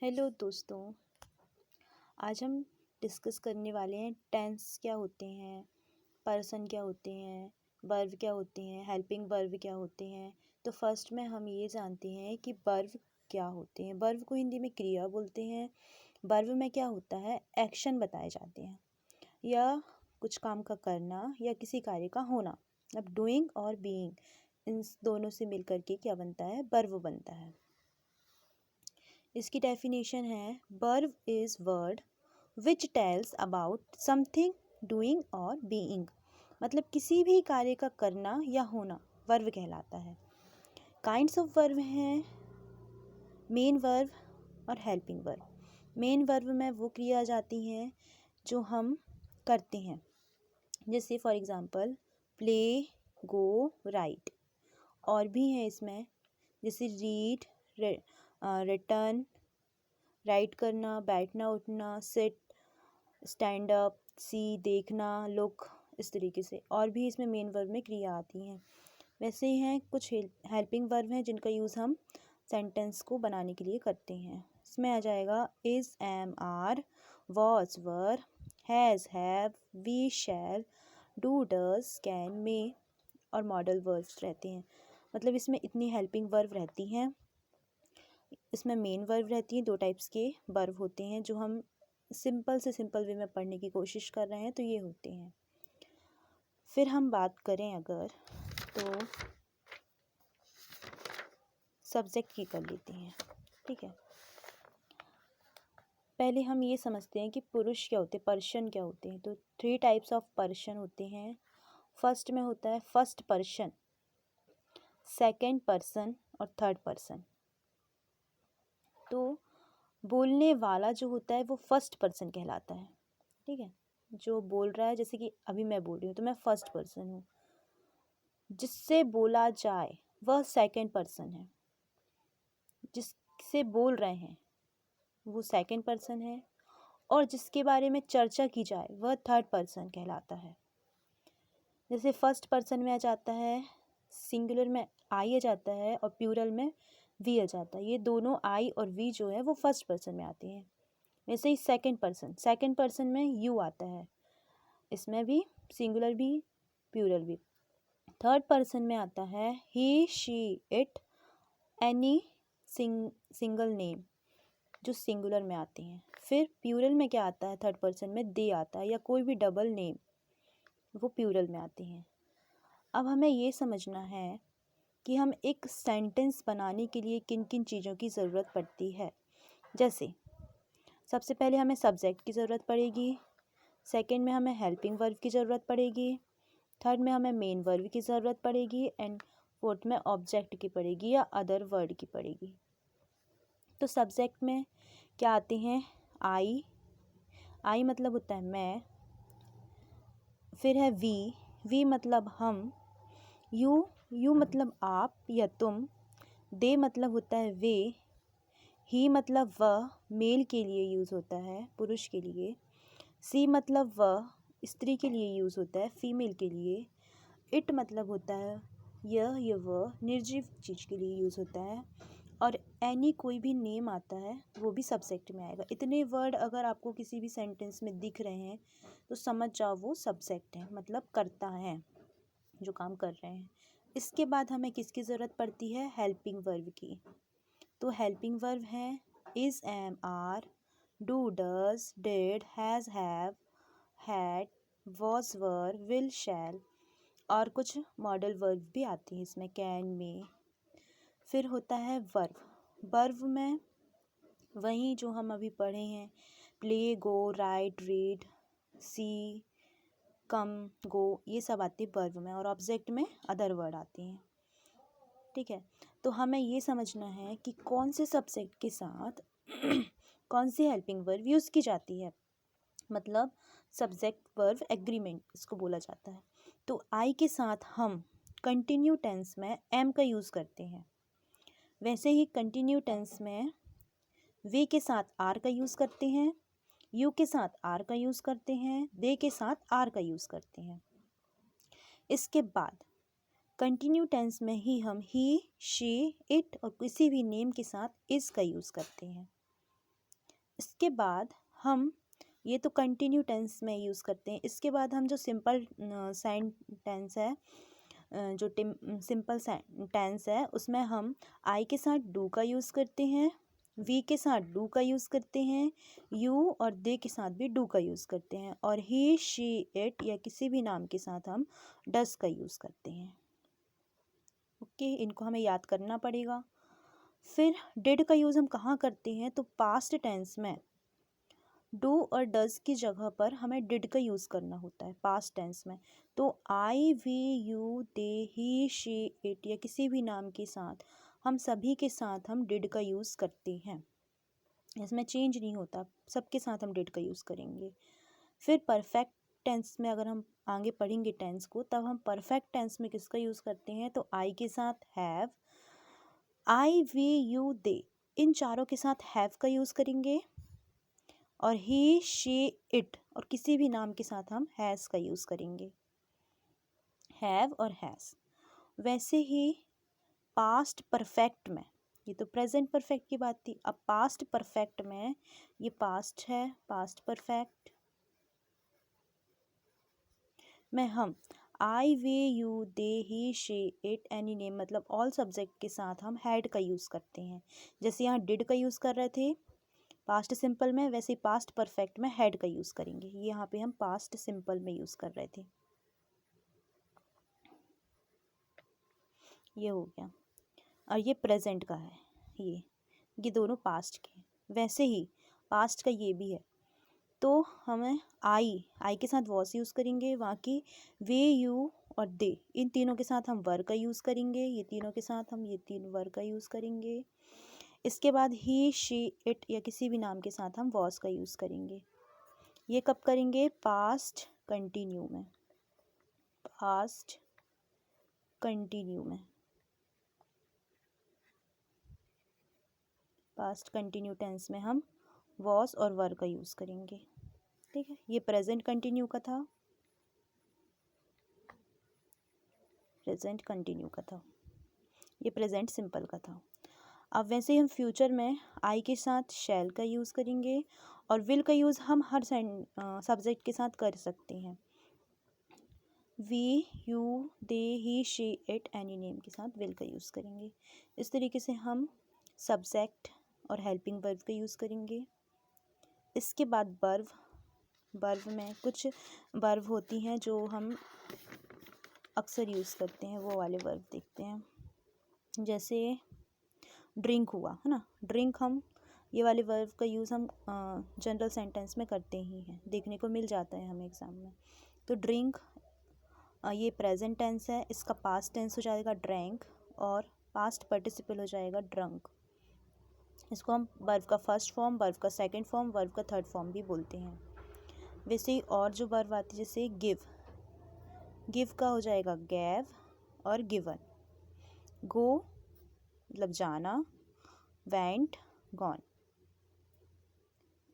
Hello दोस्तों। आज हम डिस्कस करने वाले हैं टेंस क्या होते हैं, पर्सन क्या होते हैं, वर्ब क्या होते हैं, हेल्पिंग वर्ब क्या होते हैं। तो फर्स्ट में हम ये जानते हैं कि वर्ब क्या होते हैं। वर्ब को हिंदी में क्रिया बोलते हैं। वर्ब में क्या होता है, एक्शन बताए जाते हैं या कुछ काम का करना या किसी कार्य का होना। अब डूइंग और बीइंग, इन दोनों से मिलकर के क्या बनता है, वर्ब बनता है। इसकी डेफिनेशन है, verb is word which tells about something doing और बीइंग। मतलब किसी भी कार्य का करना या होना वर्ब कहलाता है। काइंड्स ऑफ वर्ब हैं मेन वर्ब और हेल्पिंग वर्ब। मेन वर्ब में वो क्रिया आ जाती हैं जो हम करते हैं, जैसे for example play, go, right. और भी हैं इसमें, जैसे रीड, रिटर्न, राइट करना, बैठना, उठना, सिट, स्टैंड अप, सी, देखना, लुक, इस तरीके से। और भी इसमें मेन वर्ब में क्रिया आती हैं। वैसे ही हैं कुछ हेल्पिंग वर्ब हैं जिनका यूज़ हम सेंटेंस को बनाने के लिए करते हैं। इसमें आ जाएगा is, am, are, was, were, has, have, we, shall, do, does, can, may और मॉडल वर्ब्स रहते हैं। मतलब इसमें इतनी हेल्पिंग वर्ब रहती हैं। इसमें मेन वर्ब रहती हैं, दो टाइप्स के वर्ब होते हैं जो हम सिंपल से सिंपल वे में पढ़ने की कोशिश कर रहे हैं, तो ये होते हैं। फिर हम बात करें अगर, तो सब्जेक्ट की कर लेते हैं, ठीक है। पहले हम ये समझते हैं कि पुरुष क्या होते हैं, पर्सन क्या होते हैं। तो 3 टाइप्स ऑफ पर्सन होते हैं। फर्स्ट में होता है फर्स्ट पर्सन, सेकंड पर्सन और थर्ड पर्सन। तो बोलने वाला जो होता है वो फर्स्ट पर्सन कहलाता है, ठीक है। जो बोल रहा है, जैसे कि अभी मैं बोल रही हूँ तो मैं फर्स्ट पर्सन हूँ। जिससे बोला जाए वह सेकंड पर्सन है। जिससे बोल रहे हैं वो सेकंड पर्सन है। और जिसके बारे में चर्चा की जाए वह थर्ड पर्सन कहलाता है। जैसे फर्स्ट पर्सन में आ जाता है, सिंगुलर में आई आ जाता है और प्लूरल में वी आ जाता है। ये दोनों आई और वी जो है वो फर्स्ट पर्सन में आते हैं। वैसे ही सेकंड पर्सन में यू आता है, इसमें भी सिंगुलर भी प्लूरल भी। थर्ड पर्सन में आता है he, she, it, any single name, जो सिंगुलर में आते हैं। फिर प्लूरल में क्या आता है, थर्ड पर्सन में दे आता है, या कोई भी डबल नेम, वो प्लूरल में आते हैं। अब हमें ये समझना है कि हम एक सेंटेंस बनाने के लिए किन किन चीज़ों की ज़रूरत पड़ती है। जैसे सबसे पहले हमें सब्जेक्ट की ज़रूरत पड़ेगी, सेकंड में हमें हेल्पिंग वर्ब की ज़रूरत पड़ेगी, थर्ड में हमें मेन वर्ब की ज़रूरत पड़ेगी एंड फोर्थ में ऑब्जेक्ट की पड़ेगी या अदर वर्ड की पड़ेगी। तो सब्जेक्ट में क्या आते हैं, आई मतलब होता है मैं। फिर है वी मतलब हम, यू मतलब आप या तुम, दे मतलब होता है वे, ही मतलब वह, मेल के लिए यूज़ होता है, पुरुष के लिए। सी मतलब वह, स्त्री के लिए यूज़ होता है, फीमेल के लिए। इट मतलब होता है यह या वह, निर्जीव चीज़ के लिए यूज़ होता है। और एनी कोई भी नेम आता है वो भी सब्जेक्ट में आएगा। इतने वर्ड अगर आपको किसी भी सेंटेंस में दिख रहे हैं तो समझ जाओ वो सब्जेक्ट है, मतलब करता है, जो काम कर रहे हैं। इसके बाद हमें किसकी ज़रूरत पड़ती है, हेल्पिंग वर्ब की। तो हेल्पिंग वर्ब हैं is, am, are, do, does, did, has, have, had, was, were, will, shall और कुछ मॉडल वर्ब भी आती हैं इसमें, कैन, मे। फिर होता है वर्ब में वही जो हम अभी पढ़े हैं, प्ले, गो, राइट, रीड, सी, कम, गो, ये सब आती है वर्ब में। और ऑब्जेक्ट में अदर वर्ड आते हैं, ठीक है। तो हमें ये समझना है कि कौन से सब्जेक्ट के साथ कौन सी हेल्पिंग वर्ब यूज़ की जाती है। मतलब सब्जेक्ट वर्ब एग्रीमेंट इसको बोला जाता है। तो आई के साथ हम कंटिन्यू टेंस में एम का यूज़ करते हैं। वैसे ही कंटिन्यू टेंस में वे के साथ आर का यूज़ करते हैं, यू के साथ आर का यूज़ करते हैं, दे के साथ आर का यूज़ करते हैं। इसके बाद कंटिन्यू टेंस में ही हम ही, शी, इट और किसी भी नेम के साथ इज़ का यूज़ करते हैं। इसके बाद हम ये तो कंटिन्यू टेंस में यूज़ करते हैं। इसके बाद हम जो सिंपल सेंटेंस है, जो सिंपल टेंस है, उसमें हम आई के साथ डू का यूज़ करते हैं, वी के साथ डू का यूज़ करते हैं, यू और दे के साथ भी डू का यूज़ करते हैं, और ही शी इट या किसी भी नाम के साथ हम डस का यूज़ करते हैं। ओके, इनको हमें याद करना पड़ेगा। फिर डिड का यूज़ हम कहाँ करते हैं, तो पास्ट टेंस में डू और डज की जगह पर हमें डिड का यूज़ करना होता है पास्ट टेंस में। तो I, we, you, they, he, she, it या किसी भी नाम के साथ हम सभी के साथ हम डिड का यूज़ करते हैं, इसमें चेंज नहीं होता, सबके साथ हम डिड का यूज़ करेंगे। फिर परफेक्ट टेंस में अगर हम आगे पढ़ेंगे टेंस को, तब हम परफेक्ट टेंस में किसका यूज़ करते हैं, तो आई के साथ हैव, आई, वी, यू, दे, इन चारों के साथ हैव का यूज़ करेंगे, और ही, शी, इट और किसी भी नाम के साथ हम हैज़ का यूज़ करेंगे, हैव और हैज़। वैसे ही पास्ट परफेक्ट में, ये तो प्रेजेंट परफेक्ट की बात थी, अब पास्ट परफेक्ट में ये पास्ट है, पास्ट परफेक्ट में हम I, we, you, they, he, she, it, any name मतलब ऑल सब्जेक्ट के साथ हम हैड का यूज़ करते हैं। जैसे यहाँ डिड का यूज़ कर रहे थे पास्ट सिंपल में, वैसे ही पास्ट परफेक्ट में हैड का यूज़ करेंगे। ये यहाँ पे हम पास्ट सिंपल में यूज़ कर रहे थे। ये हो गया, और ये प्रेजेंट का है, ये दोनों पास्ट के। वैसे ही पास्ट का ये भी है, तो हमें आई के साथ वॉस यूज़ करेंगे, वहाँ की वे, यू और दे, इन तीनों के साथ हम वर का यूज़ करेंगे, ये तीनों के साथ हम ये तीन वर का यूज़ करेंगे। इसके बाद ही, शी, इट या किसी भी नाम के साथ हम वॉस का यूज़ करेंगे। ये कब करेंगे, पास्ट कंटिन्यू में, पास्ट कंटिन्यू में, पास्ट कंटिन्यू टेंस में हम वॉस और वर का यूज़ करेंगे। ठीक है, ये प्रेजेंट कंटिन्यू का था, प्रेजेंट कंटिन्यू का था, ये प्रेजेंट सिंपल का था। अब वैसे ही हम फ्यूचर में आई के साथ शैल का यूज़ करेंगे, और विल का यूज़ हम हर सब्जेक्ट के साथ कर सकते हैं। We, you, they, he, she, it, any name के साथ विल का यूज़ करेंगे। इस तरीके से हम सब्जेक्ट और हेल्पिंग वर्ब का यूज़ करेंगे। इसके बाद वर्ब में कुछ वर्ब होती हैं जो हम अक्सर यूज़ करते हैं, वो वाले वर्ब देखते हैं। जैसे ड्रिंक हुआ है ना, ड्रिंक हम ये वाले वर्ब का यूज़ हम जनरल सेंटेंस में करते ही हैं, देखने को मिल जाता है हमें एग्ज़ाम में। तो ड्रिंक ये प्रेजेंट टेंस है, इसका पास्ट टेंस हो जाएगा ड्रैंक, और पास्ट पार्टिसिपल हो जाएगा ड्रंक। इसको हम वर्ब का फर्स्ट फॉर्म, वर्ब का सेकंड फॉर्म, वर्ब का थर्ड फॉर्म भी बोलते हैं। वैसे ही और जो वर्ब आती है, जैसे गिव का हो जाएगा गैव और गिवन। गो मतलब जाना, went, gone.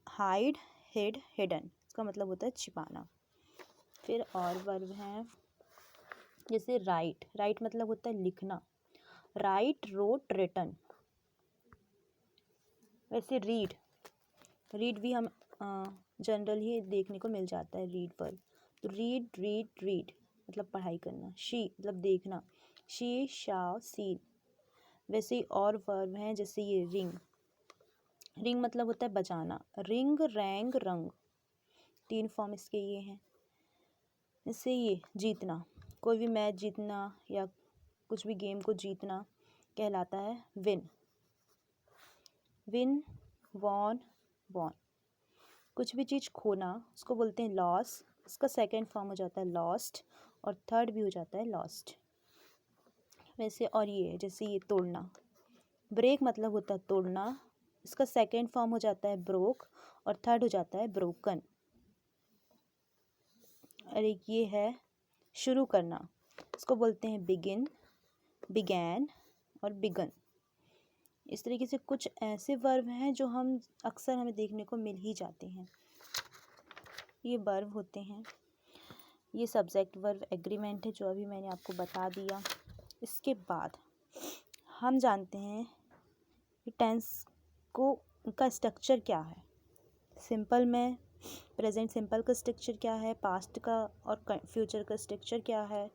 Hide, hid, hidden, इसका मतलब होता है छिपाना। फिर और वर्ब हैं, जैसे राइट मतलब होता है लिखना, राइट, रोट, रिटन। वैसे रीड भी हम जनरल ही देखने को मिल जाता है, रीड वर्ब। तो रीड मतलब पढ़ाई करना। शी मतलब देखना, शी, शाव, सीन। वैसे ही और वर्ब हैं, जैसे ये रिंग मतलब होता है बजाना, रिंग, रैंग, रंग, तीन फॉर्म इसके ये हैं। जैसे ये जीतना, कोई भी मैच जीतना या कुछ भी गेम को जीतना कहलाता है विन, वॉन, वॉन। कुछ भी चीज़ खोना उसको बोलते हैं लॉस, इसका सेकंड फॉर्म हो जाता है लॉस्ट, और थर्ड भी हो जाता है लॉस्ट। वैसे और ये जैसे ये तोड़ना, ब्रेक मतलब होता है तोड़ना, इसका सेकंड फॉर्म हो जाता है ब्रोक, और थर्ड हो जाता है ब्रोकन। और एक ये है शुरू करना, इसको बोलते हैं बिगिन, बिगैन और बिगन। इस तरीके से कुछ ऐसे वर्ब हैं जो हम अक्सर हमें देखने को मिल ही जाते हैं, ये वर्ब होते हैं। ये सब्जेक्ट वर्ब एग्रीमेंट है जो अभी मैंने आपको बता दिया। इसके बाद हम जानते हैं कि टेंस को का स्ट्रक्चर क्या है। सिंपल में प्रेजेंट सिंपल का स्ट्रक्चर क्या है, पास्ट का और फ्यूचर का स्ट्रक्चर क्या है,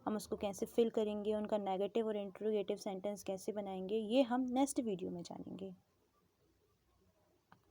हम उसको कैसे फिल करेंगे, उनका नेगेटिव और इंट्रोगेटिव सेंटेंस कैसे बनाएंगे, ये हम नेक्स्ट वीडियो में जानेंगे।